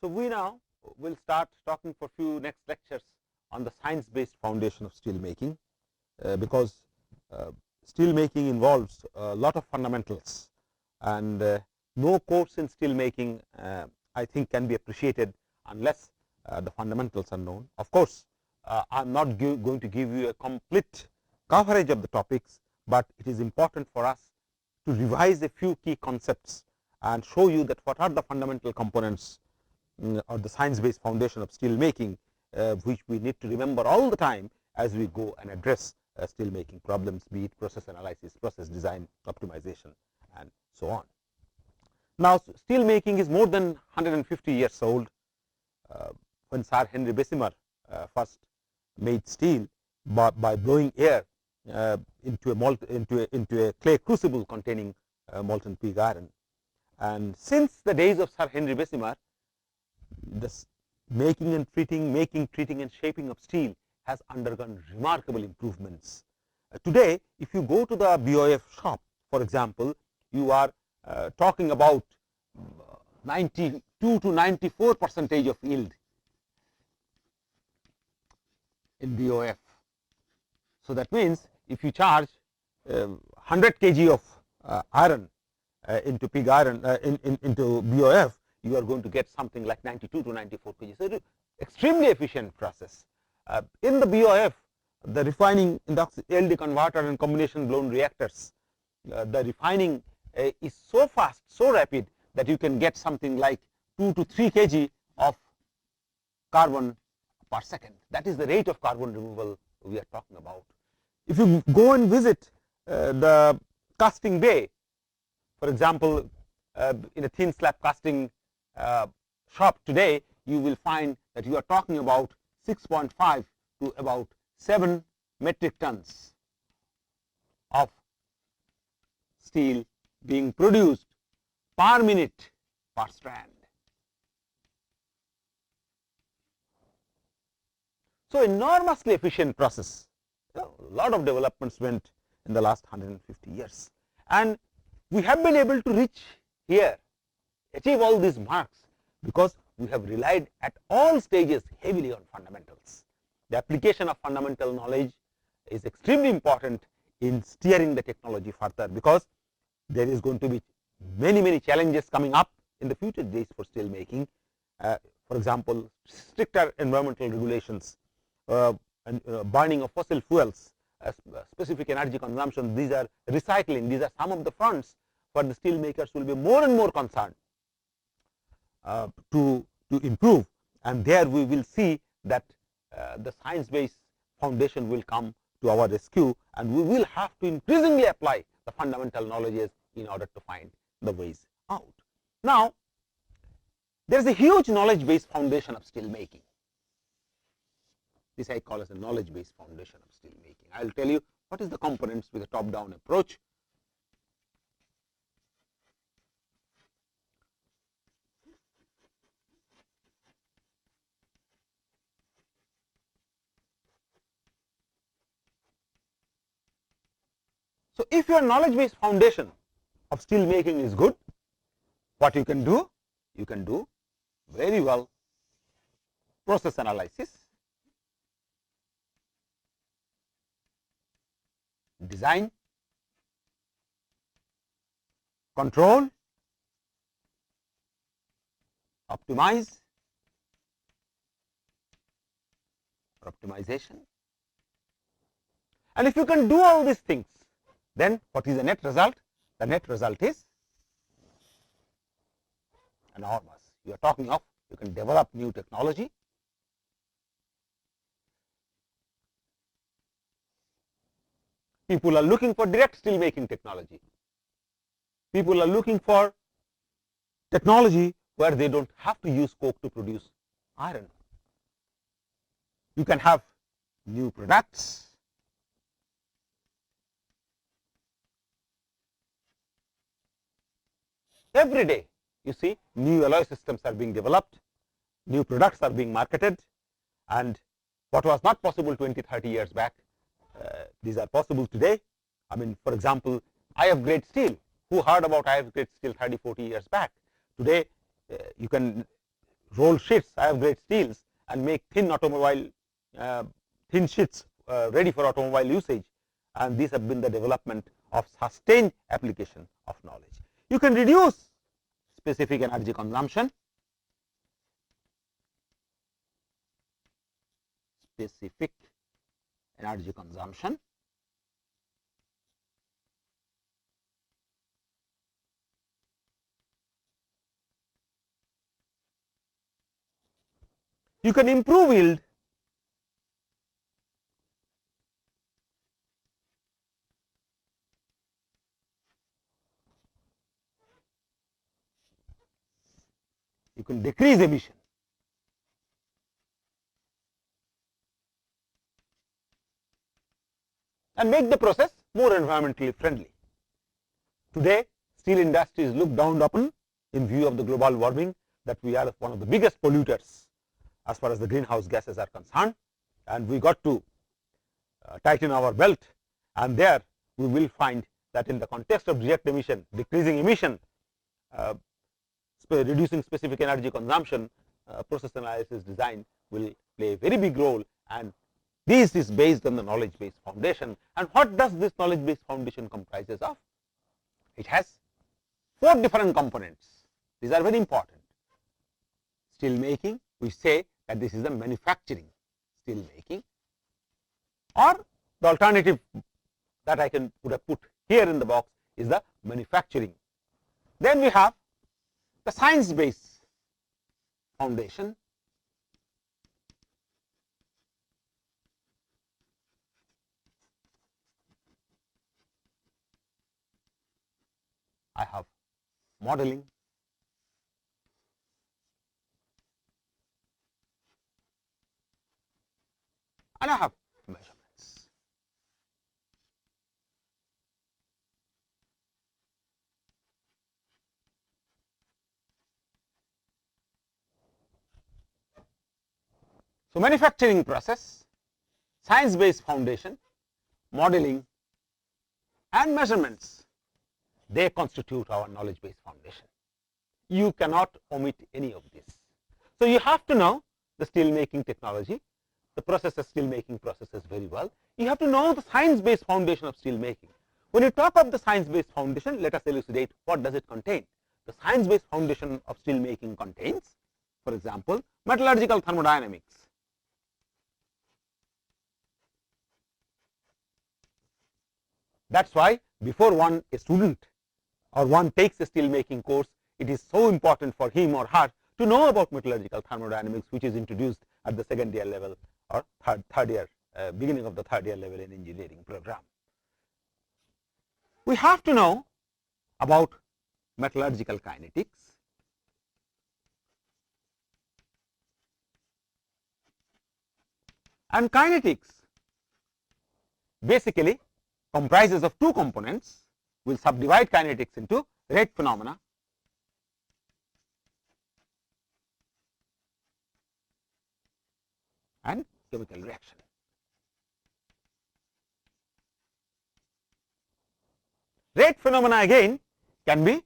So, we now will start talking for few next lectures on the science based foundation of steel making, because steel making involves a lot of fundamentals, and no course in steel making I think can be appreciated unless the fundamentals are known. Of course, I am not going to give you a complete coverage of the topics, but it is important for us to revise a few key concepts and show you that what are the fundamental components or the science based foundation of steel making, which we need to remember all the time as we go and address steel making problems, be it process analysis, process design, optimization, and so on. Now, steel making is more than 150 years old. When Sir Henry Bessemer first made steel by blowing air into a clay crucible containing molten pig iron, and since the days of Sir Henry Bessemer, this making, treating and shaping of steel has undergone remarkable improvements. Today, if you go to the BOF shop, for example, you are talking about 92 to 94% of yield in BOF. So, that means if you charge 100 kg of iron into pig iron into BOF, you are going to get something like 92 to 94 kg. So, extremely efficient process. In the BOF, the refining in the LD converter and combination blown reactors, the refining is so fast, so rapid that you can get something like 2 to 3 kg of carbon per second. That is the rate of carbon removal we are talking about. If you go and visit the casting bay, for example, in a thin slab casting shop today, you will find that you are talking about 6.5 to about 7 metric tons of steel being produced per minute per strand. So, enormously efficient process. A lot of developments went in the last 150 years, and we have been able to reach here, achieve all these marks, because we have relied at all stages heavily on fundamentals. The application of fundamental knowledge is extremely important in steering the technology further, because there is going to be many challenges coming up in the future days for steel making. For example, stricter environmental regulations, and burning of fossil fuels, specific energy consumption. These are recycling. These are some of the fronts where the steel makers will be more and more concerned to improve, and there we will see that the science based foundation will come to our rescue, and we will have to increasingly apply the fundamental knowledges in order to find the ways out. Now, there is a huge knowledge based foundation of steel making. This I call as a knowledge based foundation of steel making. I will tell you what is the components with a top down approach. So, if your knowledge based foundation of steel making is good, what you can do? You can do very well process analysis, design, control, optimize, or optimization. And if you can do all these things, then what is the net result? The net result is enormous. You are talking of you can develop new technology, people are looking for direct steel making technology, people are looking for technology where they do not have to use coke to produce iron. You can have new products, every day. You see, new alloy systems are being developed, new products are being marketed, and what was not possible 20-30 years back, these are possible today. I mean, for example, IF grade steel. Who heard about IF grade steel 30-40 years back? Today, you can roll sheets, I have grade steels, and make thin automobile, thin sheets ready for automobile usage, and these have been the development of sustained application of knowledge. You can reduce specific energy consumption, you can improve yield, you can decrease emission, and make the process more environmentally friendly. Today, steel industry is looked down upon in view of the global warming, that we are one of the biggest polluters as far as the greenhouse gases are concerned, and we got to tighten our belt, and there we will find that in the context of direct emission, decreasing emission, reducing specific energy consumption, process analysis design will play a very big role, and this is based on the knowledge based foundation. And what does this knowledge based foundation comprises of? It has 4 different components. These are very important. Steel making, we say that this is the manufacturing steel making, or the alternative that I would have put here in the box is the manufacturing. Then we have the science based foundation, I have modeling, and I have measurements. So, manufacturing process, science based foundation, modeling, and measurements, they constitute our knowledge based foundation. You cannot omit any of this. So, you have to know the steel making technology, the processes, steel making processes very well. You have to know the science based foundation of steel making. When you talk of the science based foundation, let us elucidate what does it contain. The science based foundation of steel making contains, for example, metallurgical thermodynamics, that is why before a student or one takes a steel making course, it is so important for him or her to know about metallurgical thermodynamics, which is introduced at the second year level or third year, beginning of the third year level in engineering program. We have to know about metallurgical kinetics, and kinetics basically comprises of 2 components. We will subdivide kinetics into rate phenomena and chemical reaction. Rate phenomena again can be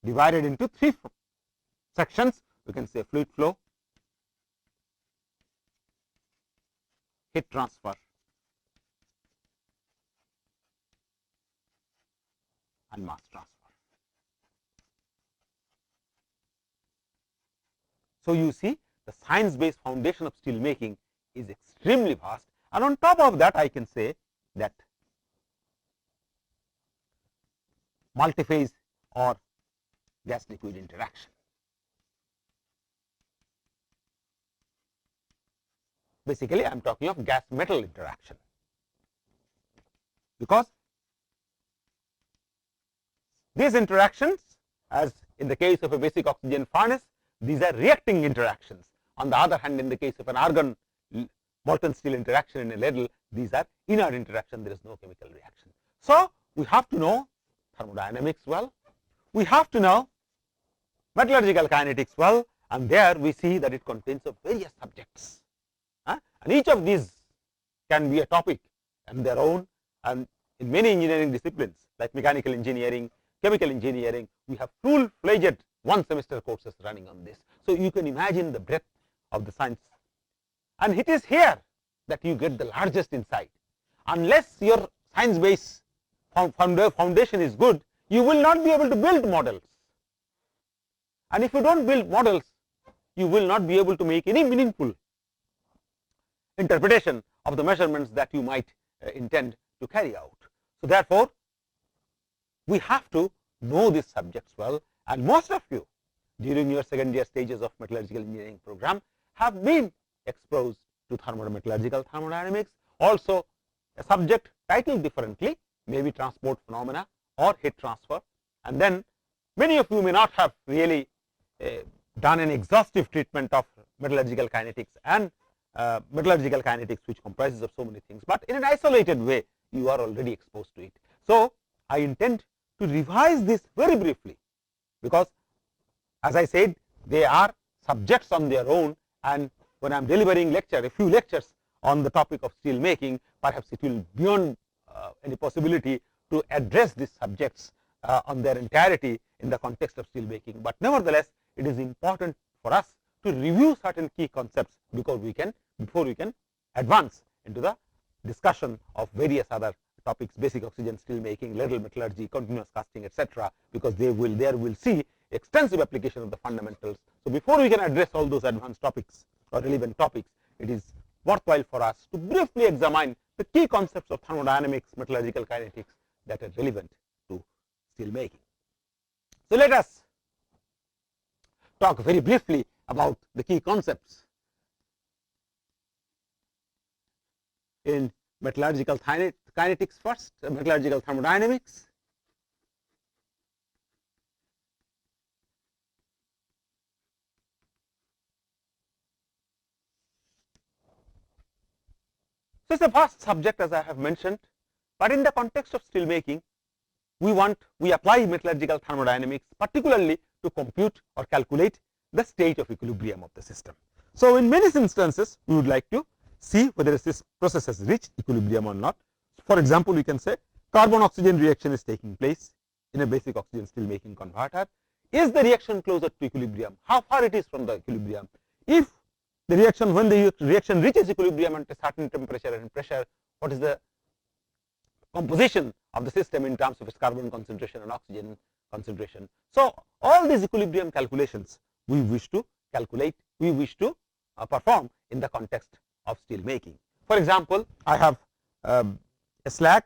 divided into 3 sections. We can say fluid flow, heat transfer, and mass transfer. So, you see the science based foundation of steel making is extremely vast, and on top of that I can say that multiphase or gas liquid interaction. Basically, I am talking of gas metal interaction, because these interactions, as in the case of a basic oxygen furnace, these are reacting interactions. On the other hand, in the case of an argon molten steel interaction in a ladle, these are inert interaction, there is no chemical reaction. So, we have to know thermodynamics well, we have to know metallurgical kinetics well, and there we see that it contains of various subjects, and each of these can be a topic on their own, and in many engineering disciplines like mechanical engineering, chemical engineering, we have full-fledged 1 semester courses running on this. So, you can imagine the breadth of the science, and it is here that you get the largest insight. Unless your science base foundation is good, you will not be able to build models, and if you do not build models, you will not be able to make any meaningful interpretation of the measurements that you might intend to carry out. So, therefore, we have to know these subjects well, and most of you during your second year stages of metallurgical engineering program have been exposed to thermometallurgical thermodynamics, also a subject titled differently, maybe transport phenomena or heat transfer, and then many of you may not have really done an exhaustive treatment of metallurgical kinetics and metallurgical kinetics, which comprises of so many things, but in an isolated way you are already exposed to it. So, I intend to revise this very briefly, because as I said, they are subjects on their own, and when I am delivering a few lectures on the topic of steel making, perhaps it will be beyond any possibility to address these subjects on their entirety in the context of steel making, but nevertheless it is important for us to review certain key concepts before we can advance into the discussion of various other topics, basic oxygen steel making, ladle metallurgy, continuous casting, etc., because there will see extensive application of the fundamentals. So, before we can address all those advanced topics or relevant topics, it is worthwhile for us to briefly examine the key concepts of thermodynamics, metallurgical kinetics that are relevant to steel making. So, let us talk very briefly about the key concepts in metallurgical kinetics first, metallurgical thermodynamics. So, it is a vast subject, as I have mentioned, but in the context of steel making, we apply metallurgical thermodynamics particularly to compute or calculate the state of equilibrium of the system. So, in many instances we would like to see whether this process has reached equilibrium or not. For example, we can say carbon oxygen reaction is taking place in a basic oxygen steel making converter. Is the reaction closer to equilibrium? How far it is from the equilibrium? If the reaction, when the reaction reaches equilibrium at a certain temperature and pressure, what is the composition of the system in terms of its carbon concentration and oxygen concentration? So, all these equilibrium calculations we wish to calculate, we wish to perform in the context of steel making. For example, I have a slag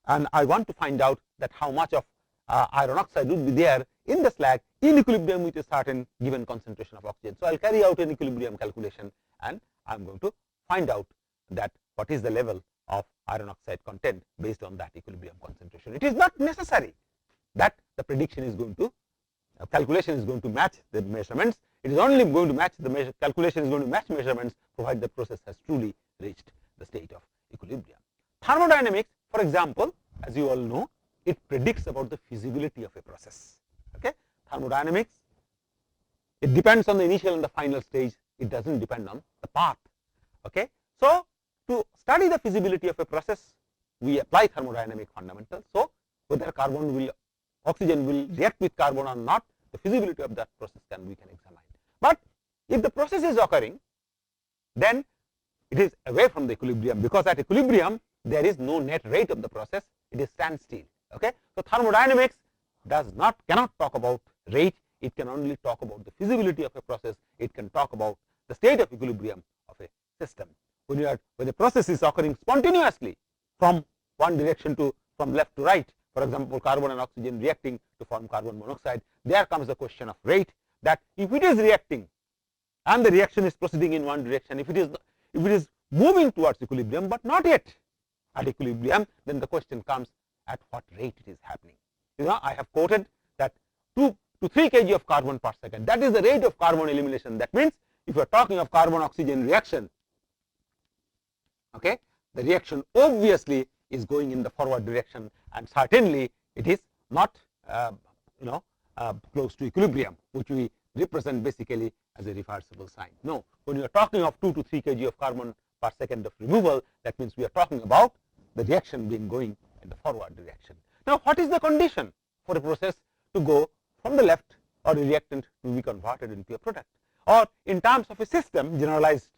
and I want to find out that how much of iron oxide would be there in the slag in equilibrium with a certain given concentration of oxygen. So, I will carry out an equilibrium calculation and I am going to find out that what is the level of iron oxide content based on that equilibrium concentration. It is not necessary that the prediction is going to calculation is going to match the measurements. It is only going to match the calculation is going to match measurements provided the process has truly reached the state of equilibrium. Thermodynamics, for example, as you all know, it predicts about the feasibility of a process. Okay? Thermodynamics, it depends on the initial and the final stage. It does not depend on the path. Okay? So, to study the feasibility of a process, we apply thermodynamic fundamentals. So, whether oxygen will react with carbon or not, the feasibility of that process we can examine. But if the process is occurring, then it is away from the equilibrium, because at equilibrium there is no net rate of the process, it is standstill. Okay? So, thermodynamics cannot talk about rate, it can only talk about the feasibility of a process, it can talk about the state of equilibrium of a system. When the process is occurring spontaneously from one direction from left to right, for example, carbon and oxygen reacting to form carbon monoxide, there comes the question of rate, that if it is reacting and the reaction is proceeding in one direction, if it is moving towards equilibrium but not yet at equilibrium, then the question comes at what rate it is happening. I have quoted that 2 to 3 kg of carbon per second, that is the rate of carbon elimination. That means if you are talking of carbon oxygen reaction, okay, the reaction obviously is going in the forward direction, and certainly it is not close to equilibrium, which we represent basically as a reversible sign. No, when you are talking of 2 to 3 kg of carbon per second of removal, that means we are talking about the reaction being going in the forward direction. Now, what is the condition for a process to go from the left or a reactant to be converted into a product. Or in terms of a system generalized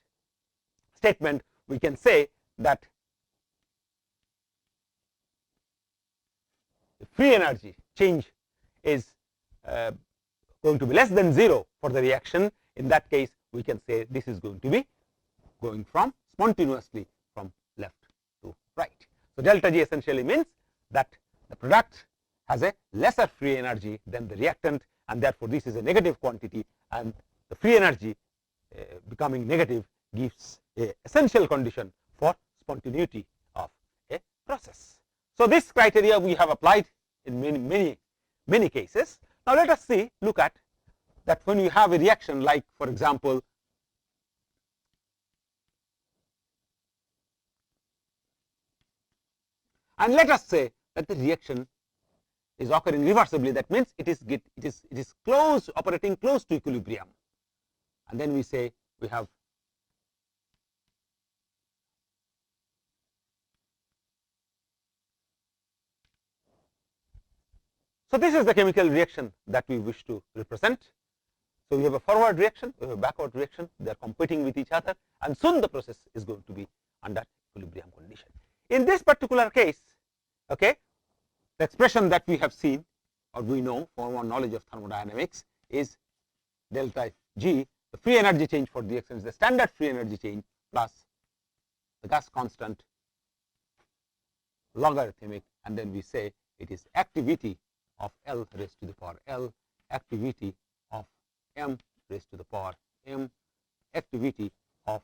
statement, we can say that the free energy change is going to be less than 0 for the reaction. In that case, we can say this is going to be going from spontaneously from left to right. So delta G essentially means that the product has a lesser free energy than the reactant, and therefore this is a negative quantity, and the free energy becoming negative gives a essential condition for spontaneity of a process. So this criteria we have applied in many cases. Now let us look at that when you have a reaction like, for example, and let us say that the reaction is occurring reversibly. That means it is close, operating close to equilibrium, and then we say we have so this is the chemical reaction that we wish to represent. So we have a forward reaction, we have a backward reaction, they are competing with each other, and soon the process is going to be under equilibrium condition. In this particular case, okay, the expression that we have seen or we know from our knowledge of thermodynamics is delta G, the free energy change for the reaction is the standard free energy change plus the gas constant logarithmic, and then we say it is activity of L raised to the power L, activity of M raised to the power M, activity of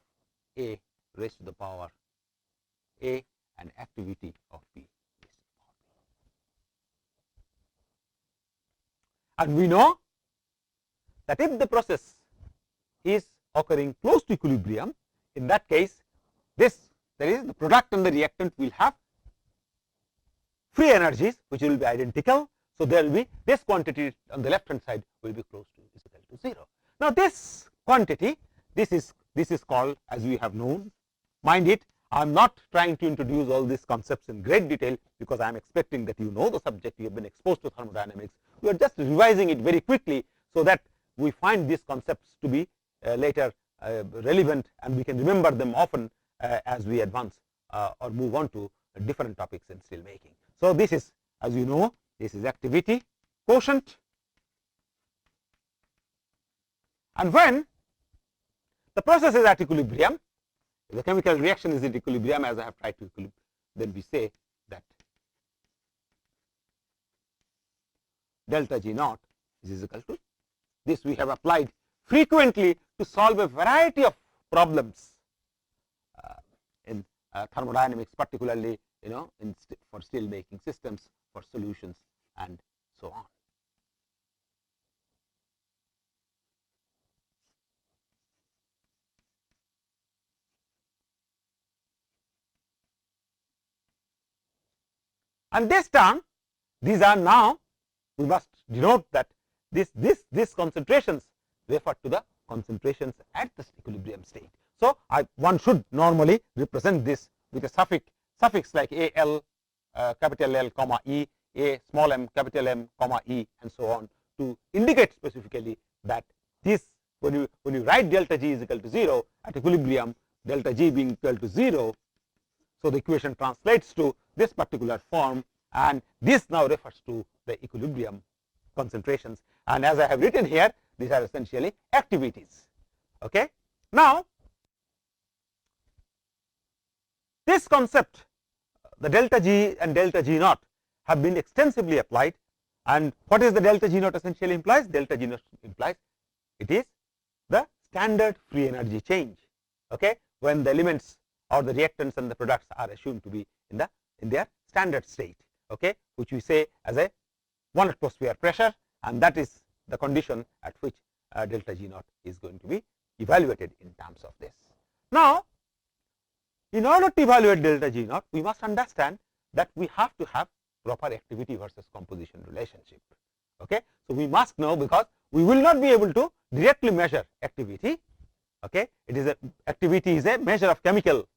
A raised to the power A, and activity of B raised to the power B. And we know that if the process is occurring close to equilibrium, in that case there is the product and the reactant will have free energies which will be identical. So there will be this quantity on the left hand side will be close to is equal to 0. Now this quantity, this is called, as we have known, mind it, I am not trying to introduce all these concepts in great detail, because I am expecting that you know the subject, you have been exposed to thermodynamics. We are just revising it very quickly so that we find these concepts to be later relevant, and we can remember them often as we advance or move on to different topics in steel making. So this is, as you know, this is activity quotient, and when the process is at equilibrium, if the chemical reaction is at equilibrium, as I have tried to equilibrium, then we say that delta G naught is equal to this. We have applied frequently to solve a variety of problems in thermodynamics, particularly for steel making systems, for solutions, and so on. And this term, these are now, we must denote that these concentrations refer to the concentrations at the equilibrium state. So one should normally represent this with a suffix like AL, capital L, comma E, A small m, capital M, comma E, and so on, to indicate specifically that this, when you write delta G is equal to 0 at equilibrium, delta G being equal to 0, so the equation translates to this particular form, and this now refers to the equilibrium concentrations. And as I have written here, these are essentially activities. Okay. Now this concept, the delta G and delta G naught, have been extensively applied. And what is the delta G naught essentially implies? Delta G naught implies it is the standard free energy change, okay, when the elements or the reactants and the products are assumed to be in their standard state, okay, which we say as a 1 atmosphere pressure, and that is the condition at which delta G naught is going to be evaluated in terms of this. Now, in order to evaluate delta G naught, we must understand that we have to have proper activity versus composition relationship. Okay, so we must know, because we will not be able to directly measure activity. Okay, activity is a measure of chemical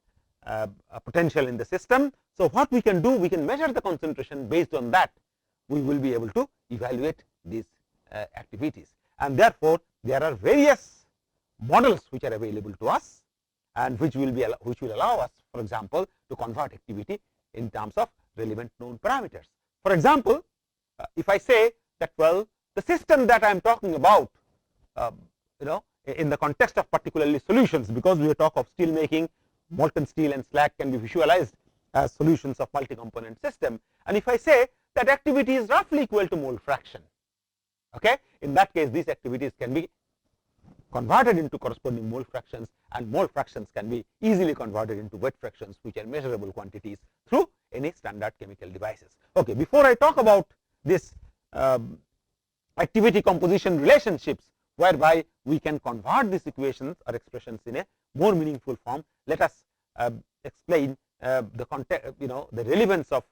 potential in the system. So what we can do, we can measure the concentration. Based on that, we will be able to evaluate these activities. and therefore there are various models which are available to us, and which will allow us, for example, to convert activity in terms of relevant known parameters. For example, if I say that, well, the system that I am talking about, in the context of particularly solutions, because we talk of steel making, molten steel and slag can be visualized as solutions of multi-component system, and if I say that activity is roughly equal to mole fraction, okay, in that case these activities can be converted into corresponding mole fractions, and mole fractions can be easily converted into wet fractions, which are measurable quantities through any standard chemical devices. Okay, before I talk about this activity composition relationships, whereby we can convert these equations or expressions in a more meaningful form, let us explain the context, the relevance of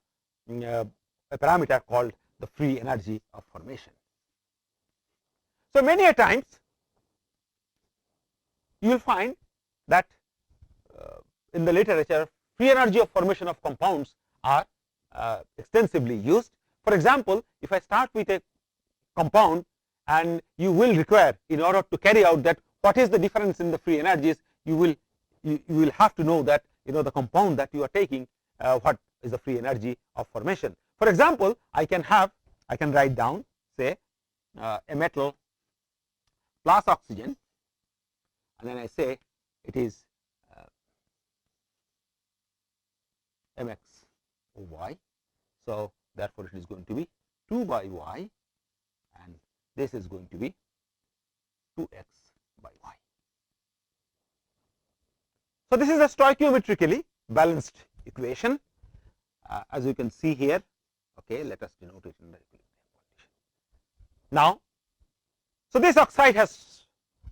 a parameter called the free energy of formation. So many a times you will find that in the literature free energy of formation of compounds are extensively used. For example, if I start with a compound, and you will require, in order to carry out that, what is the difference in the free energies, you will have to know that the compound that you are taking, what is the free energy of formation. For example, I can write down, say, a metal plus oxygen, and then I say it is mx/y. So therefore it is going to be 2 by y, and this is going to be 2x by y. So this is a stoichiometrically balanced equation, as you can see here. Okay, let us denote it in the equilibrium condition. Now, so this oxide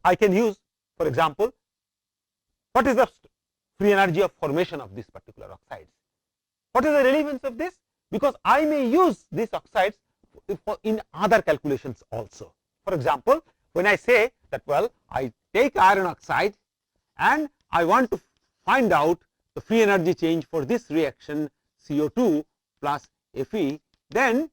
I can use, for example, what is the free energy of formation of this particular oxides? What is the relevance of this? Because I may use these oxides in other calculations also. For example, when I say that, well, I take iron oxide and I want to find out the free energy change for this reaction CO2 plus Fe, then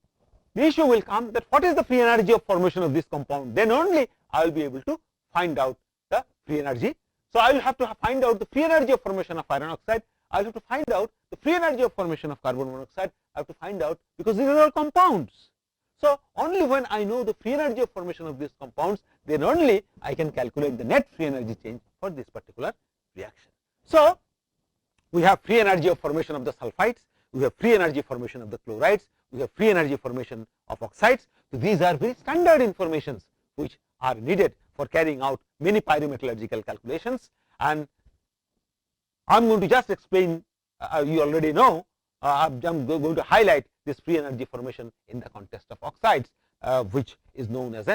the issue will come that what is the free energy of formation of this compound, then only I will be able to find out the free energy. So I will have to find out the free energy of formation of iron oxide, I will have to find out the free energy of formation of carbon monoxide, I have to find out, because these are all compounds. So only when I know the free energy of formation of these compounds, then only I can calculate the net free energy change for this particular reaction. So we have free energy of formation of the sulfides, we have free energy formation of the chlorides, we have free energy formation of oxides. So these are very standard informations which are needed for carrying out many pyrometallurgical calculations, and I am going to just explain, you already know, I am going to highlight this free energy formation in the context of oxides, which is known as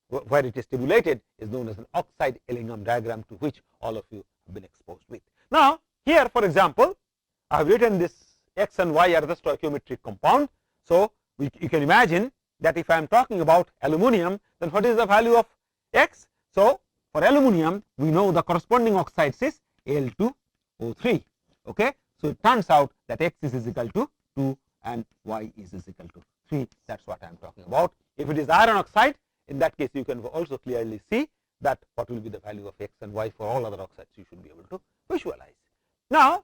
where it is tabulated, is known as an oxide Ellingham diagram, to which all of you have been exposed with. Now here, for example, I have written this x and y are the stoichiometric compound. So you can imagine that if I am talking about aluminium, then what is the value of x? So for aluminium, we know the corresponding oxides is Al2O3. Okay, so it turns out that x is equal to 2 and y is equal to 3. That's what I am talking about. If it is iron oxide, in that case you can also clearly see that what will be the value of x and y for all other oxides, you should be able to visualize. Now,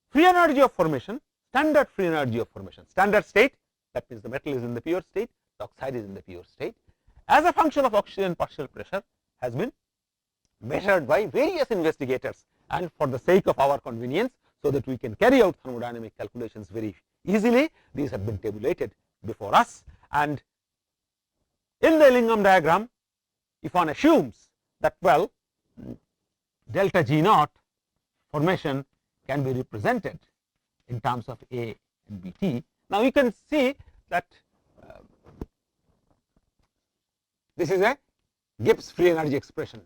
free energy of formation, standard free energy of formation, standard state, that means the metal is in the pure state, the oxide is in the pure state, as a function of oxygen partial pressure, has been measured by various investigators, and for the sake of our convenience, so that we can carry out thermodynamic calculations very easily, these have been tabulated before us. And in the Ellingham diagram, if one assumes that, well, delta G naught formation can be represented in terms of A and Bt. Now you can see that this is a Gibbs free energy expression.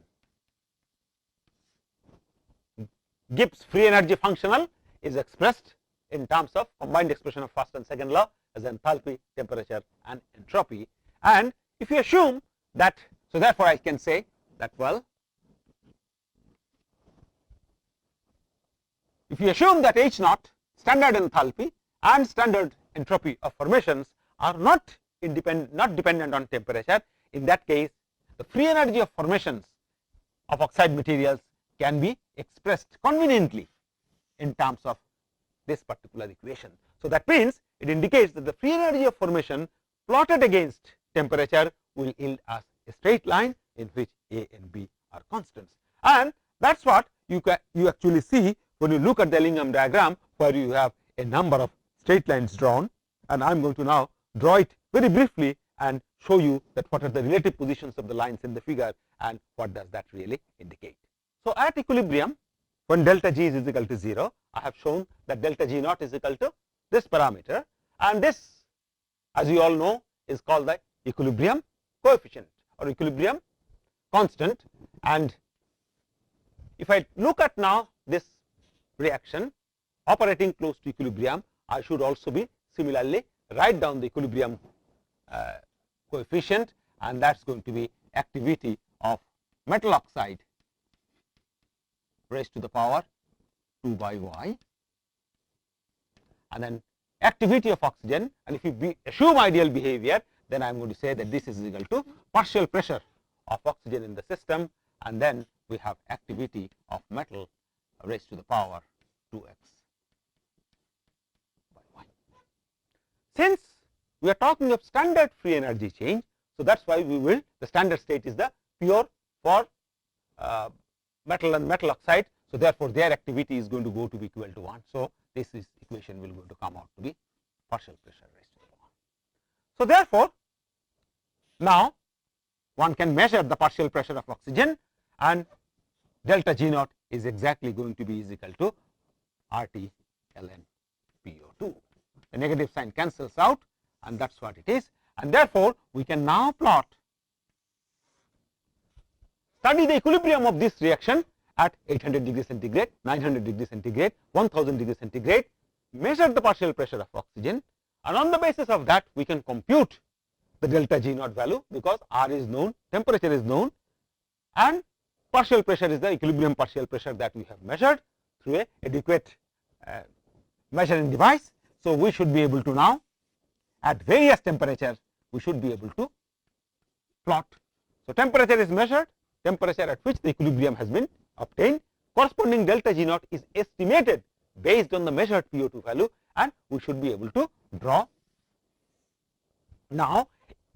Gibbs free energy functional is expressed in terms of combined expression of first and second law as enthalpy, temperature and entropy. And if you assume that, so therefore I can say that, well, if you assume that H naught, standard enthalpy and standard entropy of formations are not dependent on temperature, in that case the free energy of formations of oxide materials can be expressed conveniently in terms of this particular equation. So, that means it indicates that the free energy of formation plotted against temperature will yield us a straight line in which A and B are constants, and that is what you actually see when you look at the Ellingham diagram, where you have a number of straight lines drawn, and I am going to now draw it very briefly and show you that what are the relative positions of the lines in the figure and what does that really indicate. So, at equilibrium, when delta G is equal to 0, I have shown that delta G naught is equal to this parameter, and this, as you all know, is called the equilibrium coefficient or equilibrium constant. And if I look at now this reaction operating close to equilibrium, I should also be similarly write down the equilibrium coefficient, and that is going to be activity of metal oxide raised to the power 2 by y, and then activity of oxygen, and if you assume ideal behavior, then I am going to say that this is equal to partial pressure of oxygen in the system, and then we have activity of metal raised to the power 2x by y. Since we are talking of standard free energy change, so that is why we will, the standard state is the pure for metal and metal oxide. So, therefore, their activity is going to go to be equal to 1. So, this is equation will going to come out to be partial pressure raised to the 1. So, therefore, now one can measure the partial pressure of oxygen, and delta G naught is exactly going to be is equal to RT ln PO2. The negative sign cancels out, and that is what it is, and therefore, we can now study the equilibrium of this reaction at 800 degree centigrade, 900 degree centigrade, 1000 degree centigrade, measure the partial pressure of oxygen, and on the basis of that we can compute the delta G naught value, because R is known, temperature is known, and partial pressure is the equilibrium partial pressure that we have measured through a adequate measuring device. So, we should be able to now at various temperatures we should be able to plot. So, temperature is measured, temperature at which the equilibrium has been obtained, corresponding delta G naught is estimated based on the measured PO2 value, and we should be able to draw now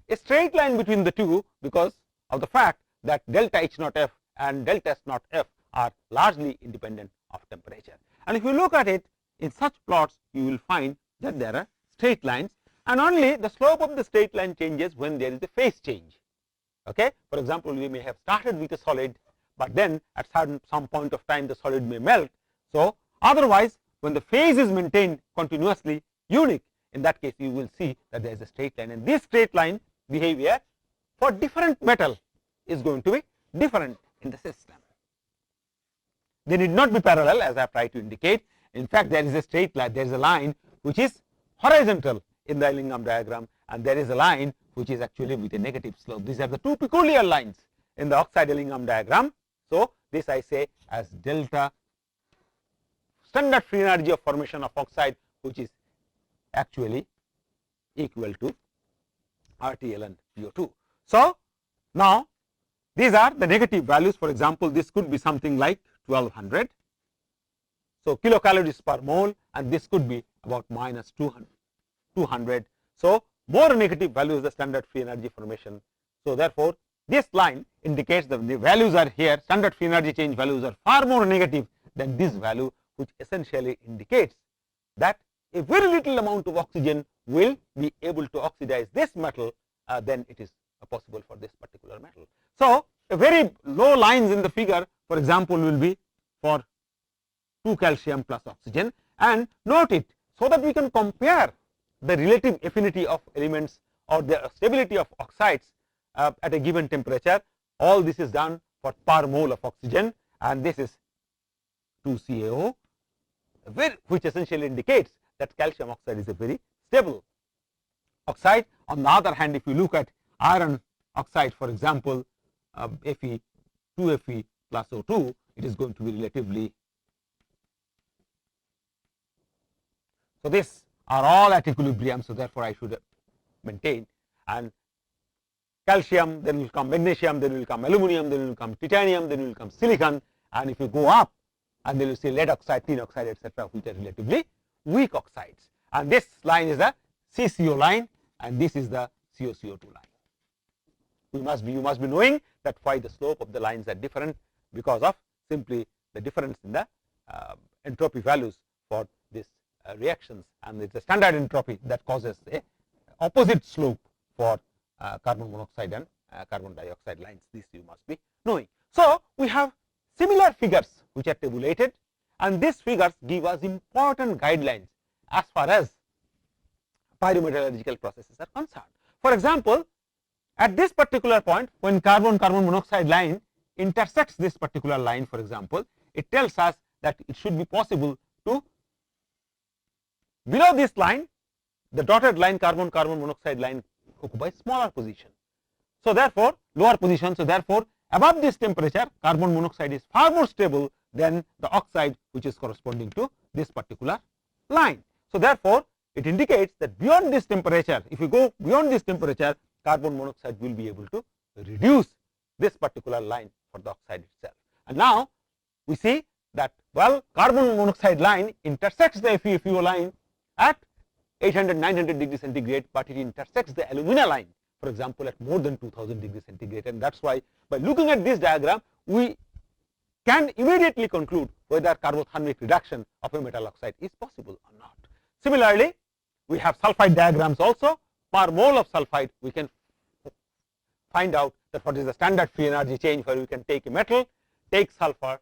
a straight line between the two, because of the fact that delta H naught F and delta S naught F are largely independent of temperature. And if you look at it in such plots, you will find that there are straight lines, and only the slope of the straight line changes when there is a phase change. Okay? For example, we may have started with a solid, but then at some point of time the solid may melt. So, otherwise when the phase is maintained continuously unique, in that case you will see that there is a straight line, and this straight line behavior for different metal is going to be different in the system. They need not be parallel, as I have tried to indicate. In fact, there is a straight line, there is a line which is horizontal in the Ellingham diagram, and there is a line which is actually with a negative slope. These are the two peculiar lines in the oxide Ellingham diagram. So, this I say as delta standard free energy of formation of oxide, which is actually equal to RT ln PO2. So, now these are the negative values. For example, this could be something like 1200. So, kilocalories per mole, and this could be about minus 200. So, more negative value is the standard free energy formation. So, therefore, this line indicates that the values are here, standard free energy change values are far more negative than this value, which essentially indicates that a very little amount of oxygen will be able to oxidize this metal, then it is possible for this particular metal. So, a very low lines in the figure, for example, will be for 2 calcium plus oxygen, and note it so that we can compare the relative affinity of elements or the stability of oxides at a given temperature. All this is done for per mole of oxygen, and this is 2CaO, which essentially indicates that calcium oxide is a very stable oxide. On the other hand, if you look at iron oxide, for example, Fe 2Fe plus O2, it is going to be relatively. So, these are all at equilibrium. So, therefore, I should maintain, and calcium, then will come magnesium, then will come aluminum, then will come titanium, then will come silicon, and if you go up, and then you see lead oxide, tin oxide, etc., which are relatively weak oxides. And this line is the CCO line, and this is the COCO2 line. You must be knowing that why the slope of the lines are different, because of simply the difference in the entropy values for these reactions, and it's a standard entropy that causes a opposite slope for carbon monoxide and carbon dioxide lines. This you must be knowing. So we have similar figures which are tabulated, and these figures give us important guidelines as far as pyrometallurgical processes are concerned. For example, at this particular point, when carbon monoxide line intersects this particular line, for example, it tells us that it should be possible to, below this line, the dotted line carbon monoxide line occupies smaller position. So therefore, lower position. So therefore, above this temperature, carbon monoxide is far more stable than the oxide which is corresponding to this particular line. So therefore, it indicates that beyond this temperature, if you go beyond this temperature, carbon monoxide will be able to reduce this particular line for the oxide itself. And now we see that, well, carbon monoxide line intersects the FeFeO line at 800-900 degrees centigrade, but it intersects the alumina line, for example, at more than 2000 degrees centigrade, and that's why by looking at this diagram we can immediately conclude whether carbothermic reduction of a metal oxide is possible or not. Similarly, we have sulfide diagrams also. Per mole of sulfide, we can find out that what is the standard free energy change, where we can take a metal, take sulfur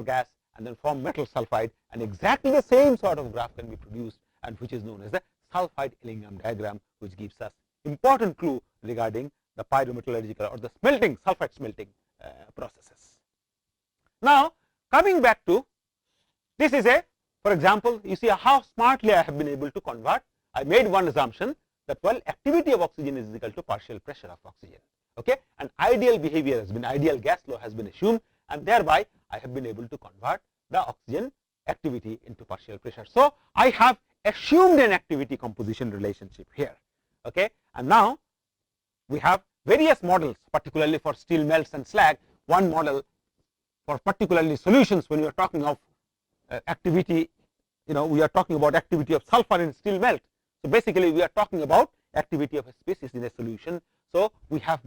gas, and then form metal sulfide, and exactly the same sort of graph can be produced, and which is known as the sulfide Ellingham diagram, which gives us important clue regarding the pyrometallurgical or the smelting, sulfide smelting processes. Now coming back to this is a, for example, you see how smartly I have been able to convert. I made one assumption that, well, activity of oxygen is equal to partial pressure of oxygen. Okay, and ideal behavior has been, ideal gas law has been assumed, and thereby I have been able to convert the oxygen activity into partial pressure. So I have assumed an activity composition relationship here. Okay, and now we have various models, particularly for steel melts and slag. One model for particularly solutions, when we are talking of activity, we are talking about activity of sulfur in steel melt. So basically we are talking about activity of a species in a solution. So we have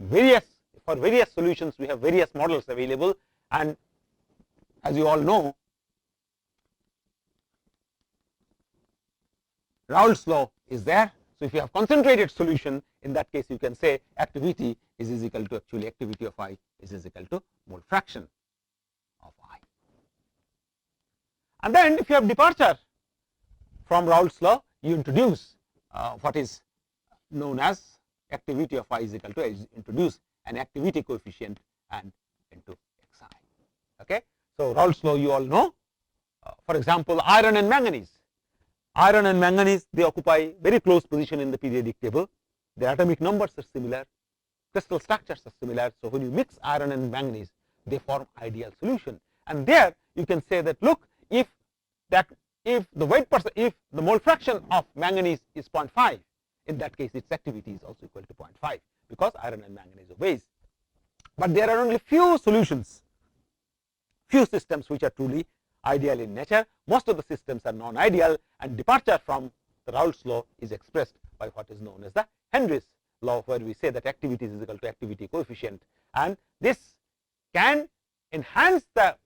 for various solutions we have various models available, and as you all know, Raoult's law is there. So if you have concentrated solution, in that case you can say activity is equal to, actually activity of I is equal to mole fraction of I. And then if you have departure from Raoult's law, you introduce what is known as activity of I is equal to, introduce an activity coefficient and into xi. Okay. So Raoult's law you all know. For example, iron and manganese. Iron and manganese, they occupy very close position in the periodic table. Their atomic numbers are similar, crystal structures are similar. So when you mix iron and manganese, they form ideal solution. And there you can say that, look, if the weight if the mole fraction of manganese is 0.5, in that case its activity is also equal to 0.5, because iron and manganese are base. But there are only few solutions, few systems which are truly ideal in nature. Most of the systems are non-ideal, and departure from the Raoult's law is expressed by what is known as the Henry's law, where we say that activity is equal to activity coefficient, and this can enhance the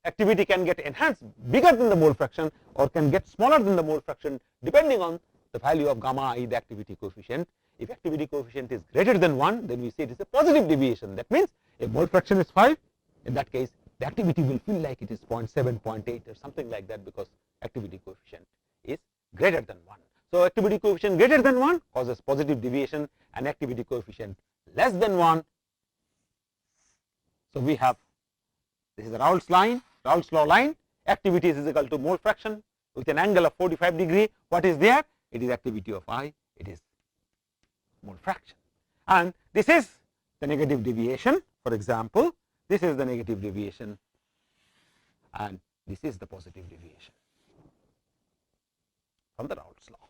activity, can get enhanced bigger than the mole fraction or can get smaller than the mole fraction depending on the value of gamma I, the activity coefficient. If activity coefficient is greater than 1, then we say it is a positive deviation. That means if mole fraction is 5, in that case the activity will feel like it is 0.7, 0.8 or something like that, because activity coefficient is greater than 1. So activity coefficient greater than 1 causes positive deviation, and activity coefficient less than 1. So we have, this is the Raoult's line, Raoult's law line. Activity is equal to mole fraction with an angle of 45 degree. What is there? It is activity of I, it is mole fraction. And this is the negative deviation. For example, this is the negative deviation and this is the positive deviation from the Raoult's law.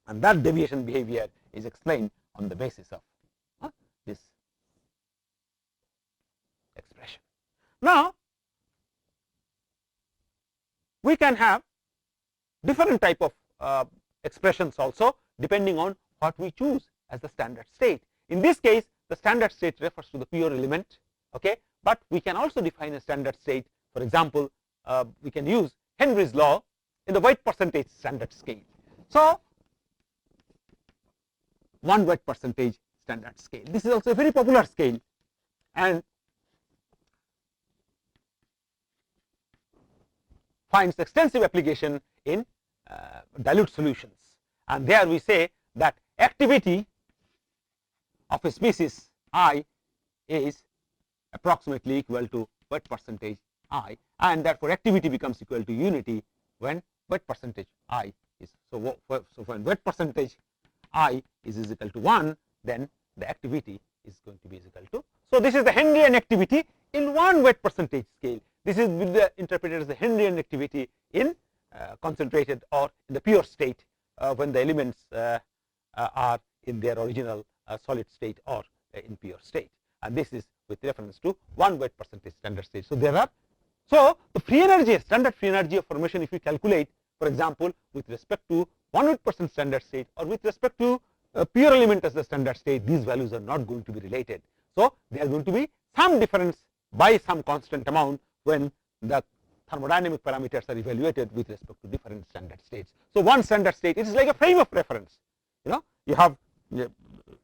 And that deviation behavior is explained on the basis of Now, we can have different type of expressions also depending on what we choose as the standard state. In this case, the standard state refers to the pure element, okay, but we can also define a standard state. For example, we can use Henry's law in the weight percentage standard scale. So, 1 weight percentage standard scale. This is also a very popular scale and finds extensive application in dilute solutions, and there we say that activity of a species I is approximately equal to weight percentage I, and therefore activity becomes equal to unity when weight percentage I is. So, when weight percentage I is equal to 1, then the activity is going to be equal to. So, this is the Henryan activity in 1 weight percentage scale. This is interpreted as the Henryan activity in concentrated or in the pure state when the elements are in their original solid state or in pure state, and this is with reference to 1 weight percentage standard state. So, there are the free energy, standard free energy of formation, if we calculate, for example, with respect to 100% standard state or with respect to pure element as the standard state, these values are not going to be related. So, there are going to be some difference by some constant amount when the thermodynamic parameters are evaluated with respect to different standard states. So, one standard state, it is like a frame of reference. You have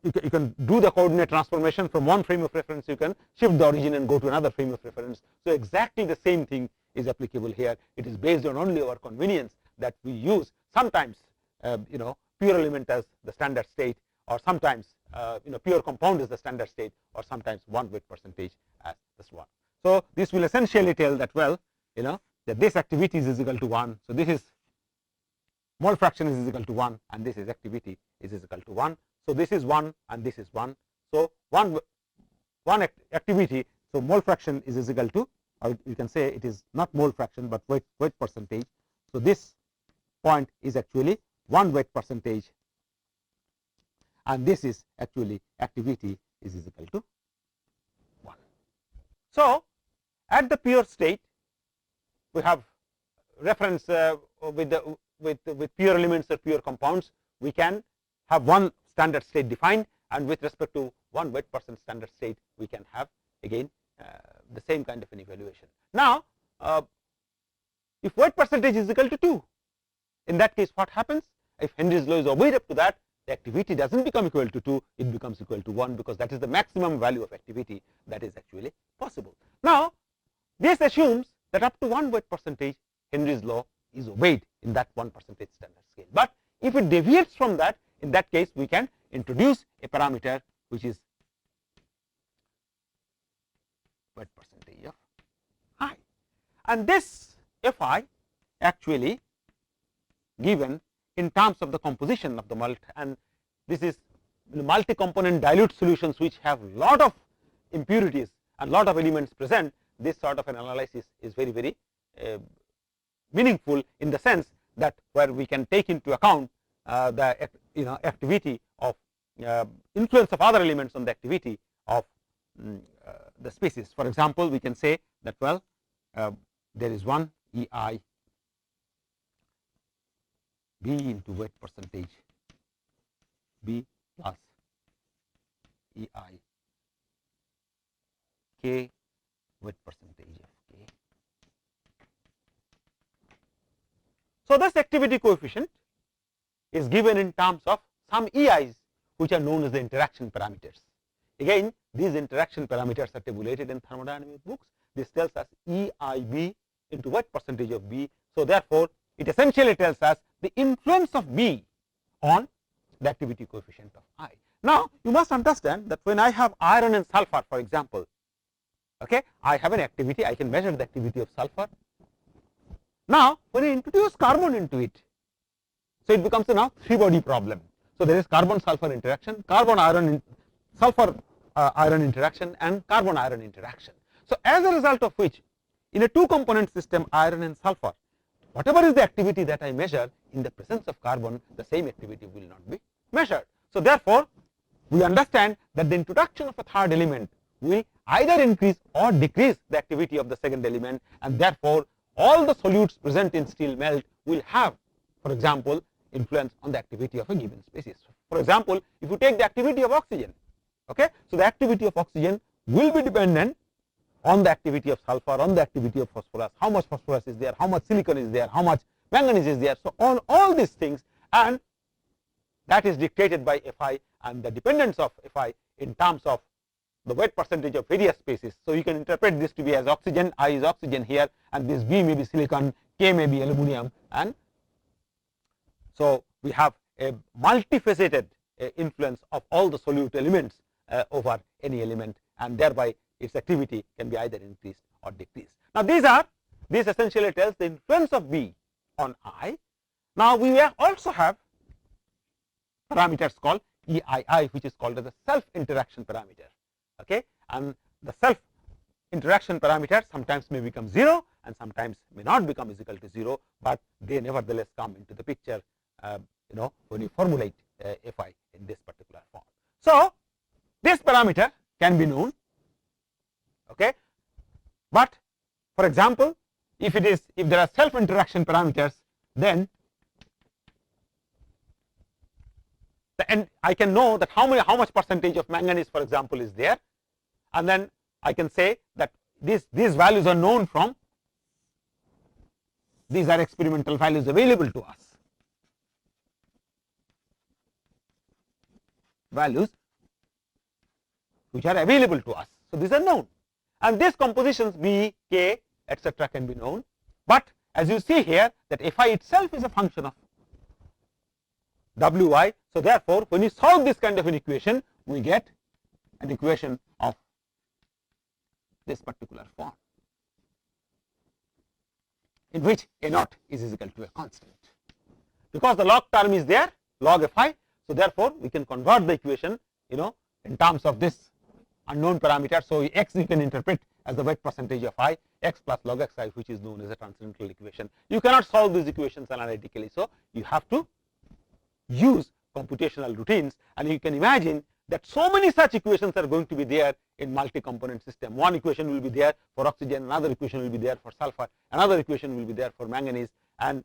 you can do the coordinate transformation from one frame of reference, you can shift the origin and go to another frame of reference. So, exactly the same thing is applicable here. It is based on only our convenience that we use sometimes pure element as the standard state, or sometimes pure compound as the standard state, or sometimes 1 weight percentage as this one. So, this will essentially tell that that this activity is equal to 1. So, this is mole fraction is equal to 1 and this is activity is equal to 1. So, this is 1 and this is 1. So, one activity, so mole fraction is equal to, or you can say it is not mole fraction but weight percentage. So, this point is actually 1 weight percentage and this is actually activity is equal to 1. So, at the pure state we have reference with pure elements or pure compounds, we can have one standard state defined, and with respect to 1 weight percent standard state we can have again the same kind of an evaluation. Now, if weight percentage is equal to 2, in that case what happens? If Henry's law is obeyed up to that, the activity does not become equal to 2, it becomes equal to 1, because that is the maximum value of activity that is actually possible. Now, this assumes that up to 1 weight percentage Henry's law is obeyed in that 1 percentage standard scale. But if it deviates from that, in that case we can introduce a parameter which is weight percentage of I, and this Fi actually given in terms of the composition of the mult, and this is multi-component dilute solutions which have lot of impurities and lot of elements present. This sort of an analysis is very, very meaningful in the sense that where we can take into account the activity of influence of other elements on the activity of the species. For example, we can say that there is one EI B into weight percentage B plus EI K weight percentage of K. So, this activity coefficient is given in terms of some EIs which are known as the interaction parameters. Again, these interaction parameters are tabulated in thermodynamic books. This tells us EIB into weight percentage of B. So, therefore, it essentially tells us the influence of B on the activity coefficient of I. Now, you must understand that when I have iron and sulfur, for example, I have an activity, I can measure the activity of sulfur. Now, when I introduce carbon into it, so it becomes a now 3-body problem. So, there is carbon sulfur interaction, carbon iron sulfur iron interaction, and carbon iron interaction. So, as a result of which, in a 2-component system, iron and sulfur, whatever is the activity that I measure in the presence of carbon, the same activity will not be measured. So, therefore, we understand that the introduction of a third element will either increase or decrease the activity of the second element, and therefore all the solutes present in steel melt will have, for example, influence on the activity of a given species. For example, if you take the activity of oxygen, okay, so the activity of oxygen will be dependent on the activity of sulfur, on the activity of phosphorus, how much phosphorus is there, how much silicon is there, how much manganese is there. So on all these things, and that is dictated by Fi, and the dependence of Fi in terms of the weight percentage of various species. So you can interpret this to be as oxygen, I is oxygen here, and this B may be silicon, K may be aluminum, and so we have a multifaceted influence of all the solute elements over any element, and thereby its activity can be either increased or decreased. Now this essentially tells the influence of B on I. Now we also have parameters called EII, which is called as a self interaction parameter. Okay, and the self interaction parameter sometimes may become 0 and sometimes may not become is equal to 0, but they nevertheless come into the picture when you formulate Fi in this particular form. So this parameter can be known, okay, but for example, if there are self interaction parameters, then I can know that how much percentage of manganese, for example, is there, and then I can say that these values are known from, these are experimental values available to us, values which are available to us. So these are known, and these compositions B, K, etc. can be known, but as you see here that Fi itself is a function of Wi. So therefore, when you solve this kind of an equation, we get an equation of this particular form, in which A naught is equal to a constant, because the log term is there, log Fi. So therefore, we can convert the equation in terms of this unknown parameter. So x you can interpret as the weight percentage of I, x plus log xi, which is known as a transcendental equation. You cannot solve these equations analytically, so you have to use computational routines, and you can imagine that so many such equations are going to be there in multi-component system. One equation will be there for oxygen, another equation will be there for sulfur, another equation will be there for manganese, and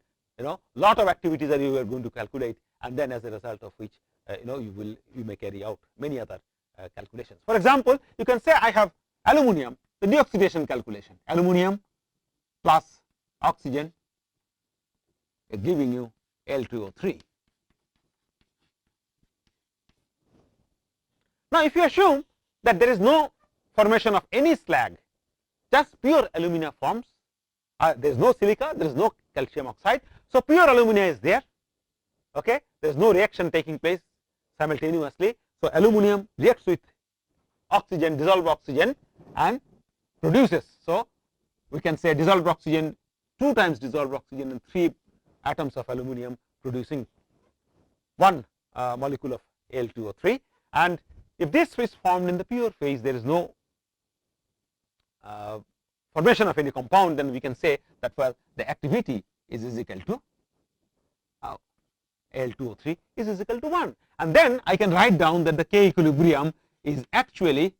lot of activities that you are going to calculate, and then as a result of which you may carry out many other calculations. For example, you can say I have aluminum, the deoxidation calculation, aluminum plus oxygen is giving you L2O3. Now if you assume that there is no formation of any slag, just pure alumina forms, there is no silica, there is no calcium oxide, so pure alumina is there, okay, there is no reaction taking place simultaneously. So aluminum reacts with oxygen, dissolved oxygen, and produces. So we can say dissolved oxygen, 2 times dissolved oxygen and 3 atoms of aluminum producing 1 molecule of Al2O3. And if this is formed in the pure phase, there is no formation of any compound, then we can say that the activity is equal to Al2O3 is equal to 1, and then I can write down that the K equilibrium is actually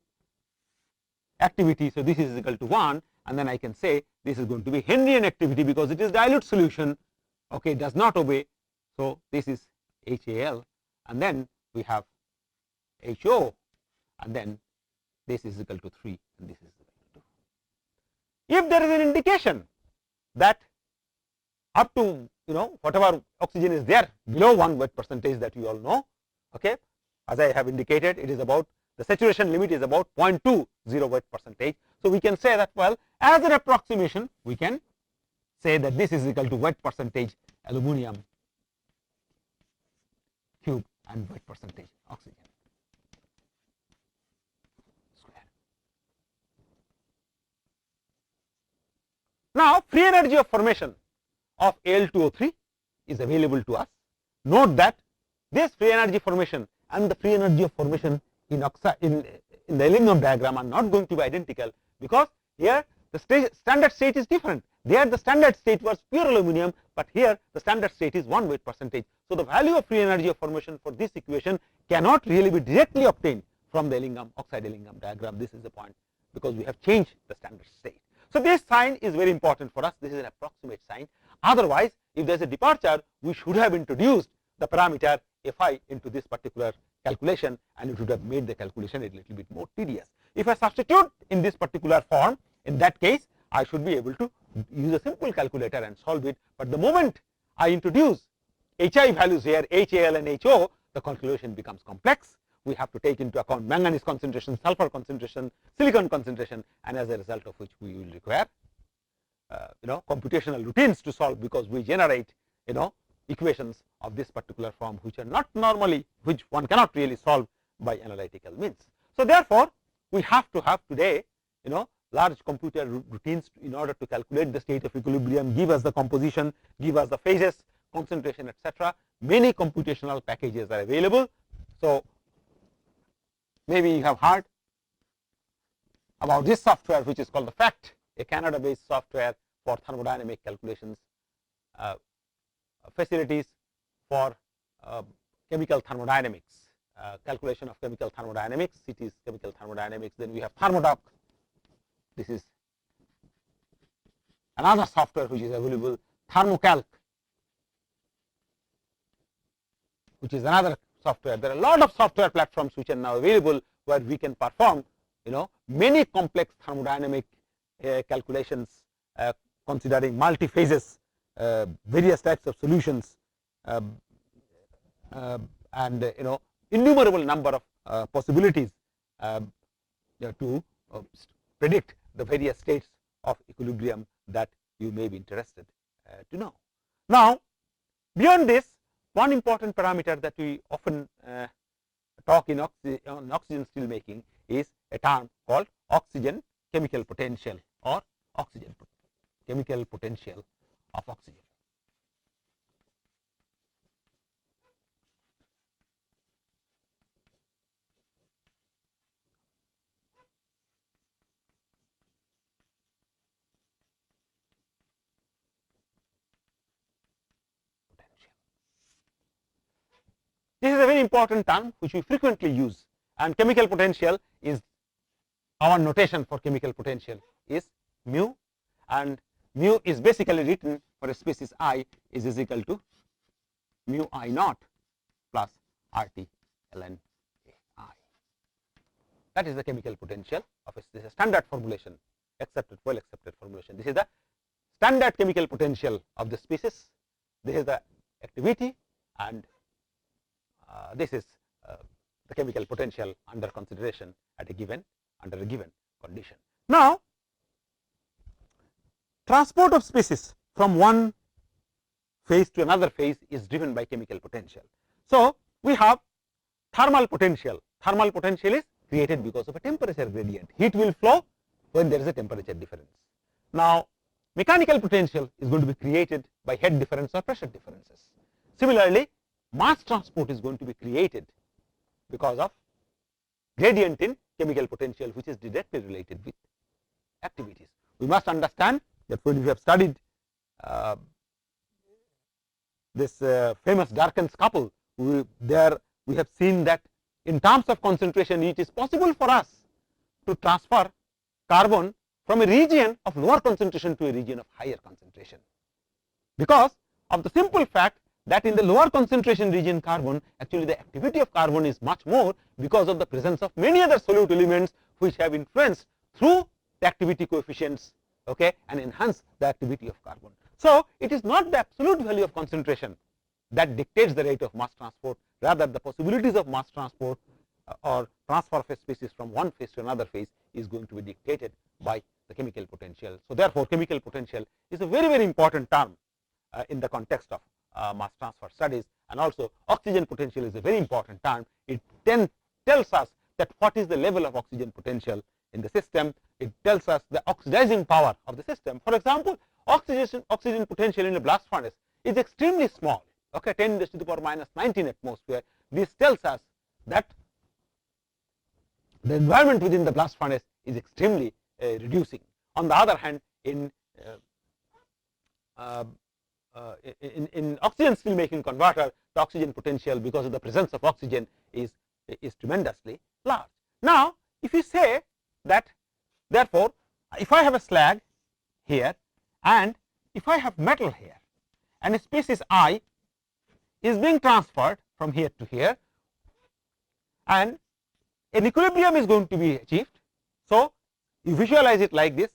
activity. So this is equal to 1, and then I can say this is going to be Henrian activity because it is dilute solution, okay, does not obey. So this is HAl, and then we have HO, and then this is equal to 3 and this is equal to 2. If there is an indication that up to whatever oxygen is there below 1 weight percentage that you all know, okay, as I have indicated, it is about the saturation limit is about 0.20 weight percentage. So we can say that as an approximation we can say that this is equal to weight percentage aluminum cube and weight percentage oxygen square. Now free energy of formation of Al2O3 is available to us. Note that this free energy formation and the free energy of formation in the Ellingham diagram are not going to be identical, because here the standard state is different. There the standard state was pure aluminum, but here the standard state is 1 weight percentage. So the value of free energy of formation for this equation cannot really be directly obtained from the Ellingham oxide Ellingham diagram. This is the point because we have changed the standard state. So, this sign is very important for us. This is an approximate sign. Otherwise, if there is a departure, we should have introduced the parameter Fi into this particular calculation, and it would have made the calculation a little bit more tedious. If I substitute in this particular form, in that case I should be able to use a simple calculator and solve it, but the moment I introduce Hi values here, HAl and HO, the calculation becomes complex. We have to take into account manganese concentration, sulfur concentration, silicon concentration, and as a result of which we will require computational routines to solve, because we generate equations of this particular form which are not normally, which one cannot really solve by analytical means. So, therefore, we have to have today large computer routines in order to calculate the state of equilibrium, give us the composition, give us the phases, concentration, etc. Many computational packages are available. So, maybe you have heard about this software which is called the FACT, a Canada based software for thermodynamic calculations, facilities for chemical thermodynamics, calculation of chemical thermodynamics. It is chemical thermodynamics. Then we have Thermodoc. This is another software which is available. Thermocalc, which is another software. There are a lot of software platforms which are now available where we can perform many complex thermodynamic calculations considering multi phases, various types of solutions, and innumerable number of possibilities to predict the various states of equilibrium that you may be interested to know. Now, beyond this, one important parameter that we often talk in oxygen steel making is a term called oxygen chemical potential, or oxygen chemical potential of oxygen. This is a very important term which we frequently use, and chemical potential is our notation for chemical potential is mu, and mu is basically written for a species I is equal to mu I naught plus RT ln I. That is the chemical potential of this is a standard formulation, well accepted formulation. This is the standard chemical potential of the species. This is the activity, and this is the chemical potential under consideration at a given condition. Now, transport of species from one phase to another phase is driven by chemical potential. So, we have thermal potential. Thermal potential is created because of a temperature gradient. Heat will flow when there is a temperature difference. Now, mechanical potential is going to be created by head difference or pressure differences. Similarly, mass transport is going to be created because of gradient in chemical potential, which is directly related with activities. We must understand that when we have studied this famous Darken's couple, we have seen that in terms of concentration, it is possible for us to transfer carbon from a region of lower concentration to a region of higher concentration, because of the simple fact that in the lower concentration region carbon, actually the activity of carbon is much more because of the presence of many other solute elements which have influenced through the activity coefficients, and enhance the activity of carbon. So, it is not the absolute value of concentration that dictates the rate of mass transport, rather the possibilities of mass transport or transfer of a species from one phase to another phase is going to be dictated by the chemical potential. So, therefore, chemical potential is a very, very important term in the context of mass transfer studies, and also oxygen potential is a very important term. It then tells us that what is the level of oxygen potential in the system. It tells us the oxidizing power of the system. For example, oxygen potential in a blast furnace is extremely small, 10 to the power minus 19 atmosphere. This tells us that the environment within the blast furnace is extremely reducing. On the other hand, in oxygen steel making converter, the oxygen potential, because of the presence of oxygen, is tremendously large. Now, if you say that therefore, if I have a slag here and if I have metal here and a species I is being transferred from here to here and an equilibrium is going to be achieved. So, you visualize it like this,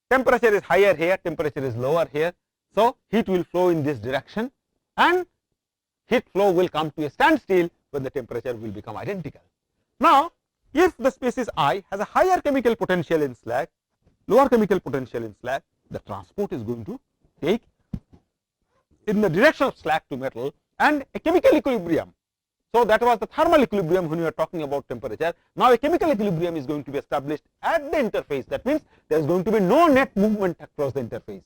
temperature is higher here, temperature is lower here. So, heat will flow in this direction and heat flow will come to a standstill when the temperature will become identical. Now, if the species I has a higher chemical potential in slag, lower chemical potential in slag, the transport is going to take in the direction of slag to metal and a chemical equilibrium. So, that was the thermal equilibrium when we are talking about temperature. Now, a chemical equilibrium is going to be established at the interface. That means, there is going to be no net movement across the interface,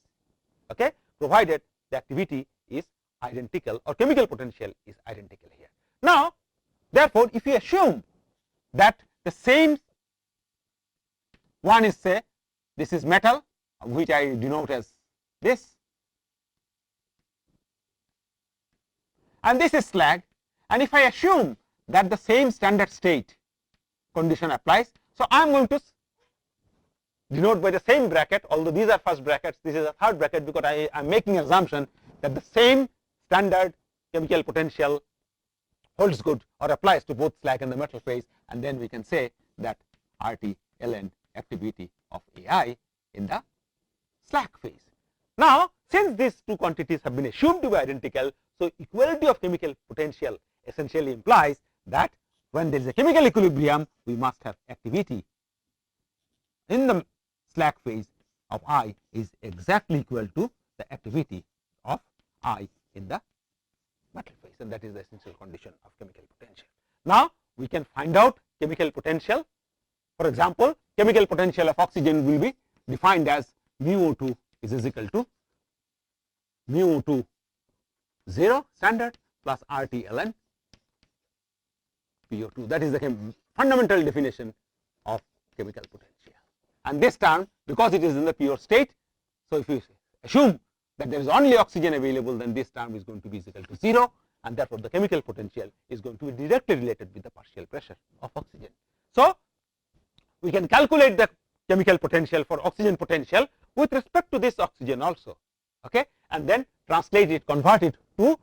okay, provided the activity is identical or chemical potential is identical here. Now, therefore, if you assume that the same one is, say, this is metal, which I denote as this, and this is slag, and if I assume that the same standard state condition applies, so I am going to denote by the same bracket, although these are first brackets, this is a third bracket, because I am making an assumption that the same standard chemical potential holds good or applies to both slag and the metal phase, and then we can say that RT ln activity of AI in the slag phase. Now, since these two quantities have been assumed to be identical, so equality of chemical potential essentially implies that when there is a chemical equilibrium, we must have activity in the slag phase of I is exactly equal to the activity of I in the metal phase, and that is the essential condition of chemical potential. Now, we can find out chemical potential. For example, chemical potential of oxygen will be defined as mu O2 is equal to mu O2 0 standard plus RT ln PO2. That is the fundamental definition of chemical potential. And this term, because it is in the pure state, so if you assume that there is only oxygen available, then this term is going to be equal to 0, and therefore the chemical potential is going to be directly related with the partial pressure of oxygen. So, we can calculate the chemical potential for oxygen potential with respect to this oxygen also, okay, and then translate it, convert it to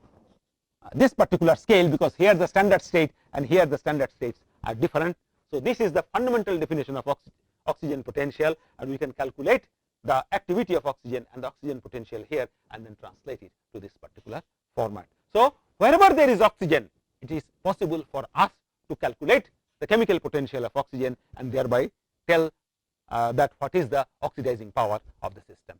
this particular scale, because here the standard state and here the standard states are different. So, this is the fundamental definition of oxygen potential, and we can calculate the activity of oxygen and the oxygen potential here and then translate it to this particular format. So, wherever there is oxygen, it is possible for us to calculate the chemical potential of oxygen and thereby tell that what is the oxidizing power of the system.